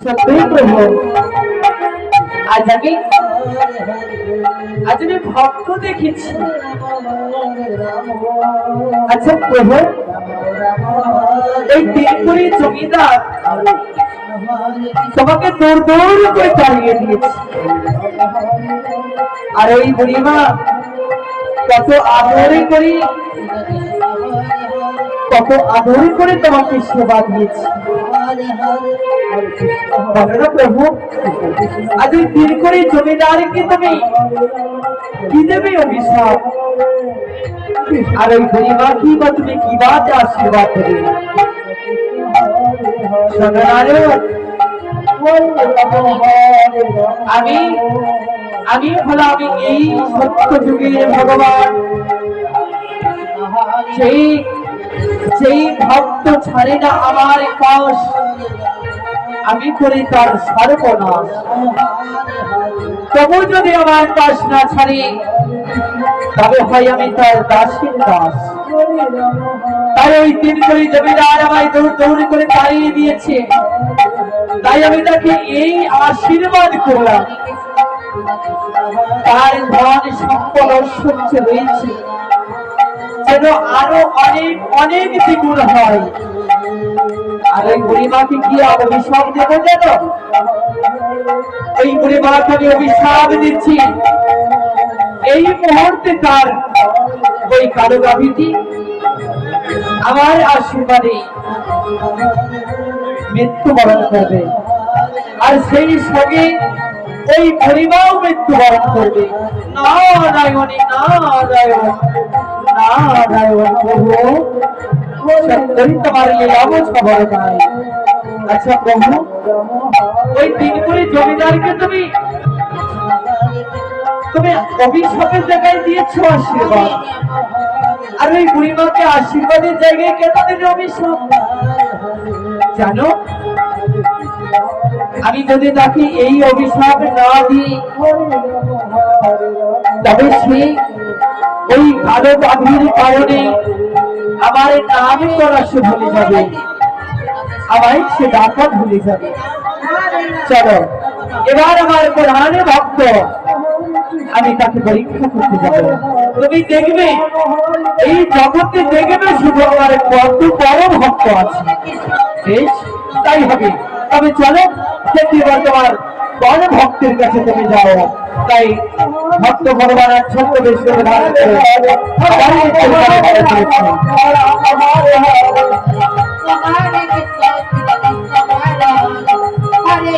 সত্যই প্রভু, আজ আমি ভক্ত দেখেছি। আচ্ছা প্রভু, এই তিনপুরি জমিদার তোমাকে দৌড় দৌড় করে চালিয়ে দিয়েছে, আর ওই বুড়িমা কত আদরে করে তোমাকে সেবা দিয়েছে। প্রভু, আজ ওই দিন করে জমিদারকে তুমি কি দেবে অভিশাপ, আর ওই বুড়িমা কি বা তুমি কি বাতে আশীর্বাদ দেবে? আমি হলাম এই সত্য যুগের ভগবান, সেই ভক্ত ছাড়ে না আমার পাশ, আমি করি তার সর্বনাশ। তবু যদি আমার পাশ না ছাড়ি, তবে হয় আমি তার দাসীর দাস। তাই ওই তিন করে জমিদার আমায় দৌড় দৌড় করে তাড়িয়ে দিয়েছে, তাই আমি তাকে এই আশীর্বাদ করলাম, তার ধন সম্পদ ঐশ্বর্য রয়েছে যেন আরো অনেক অনেক দ্বিগুণ হয়। আর ওই বুড়িমাকে কি অভিশাপ দেব যেন? ওই বুড়িমাকে আমি অভিশাপ দিচ্ছি, এই মুহূর্তে তার ওই কালো গাভীটি আমার আশীর্বাদে মৃত্যুবরণ করবে, আর সেই সঙ্গে ওই বুড়িমাও মৃত্যুবরণ করবে। নারায়ণী নারায়ণ নারায়ণ। প্রভু, তোমার খবর নাই। আচ্ছা প্রভু, ওই তিন করে জমিদারকে তুমি অভিশাপের জায়গায় দিয়েছো আশীর্বাদ, আর ওই বুড়িমাকে আশীর্বাদের জায়গায় কেন দিলে অভিশাপ? জানো, আমি যদি তাকে এই অভিশাপ না দিই, তবে সে ওই কালো গাভীর কারণে আমার নাম করা সে ভুলে যাবে, আমায় সে ডাকা ভুলে যাবে। চলো এবার আমার প্রধান ভক্ত, আমি তাকে পরীক্ষা করতে যাব। তুমি দেখবে এই জগতে দেখবে শুধু আমার কত বড় ভক্ত আছে। বেশ, তাই হবে। তবে চলো দেখি এবার তোমার বড় ভক্তের কাছে তুমি যাও। তাই ভক্ত ভগবানের ছোট্ট বেশ করে ধারণ করে হরে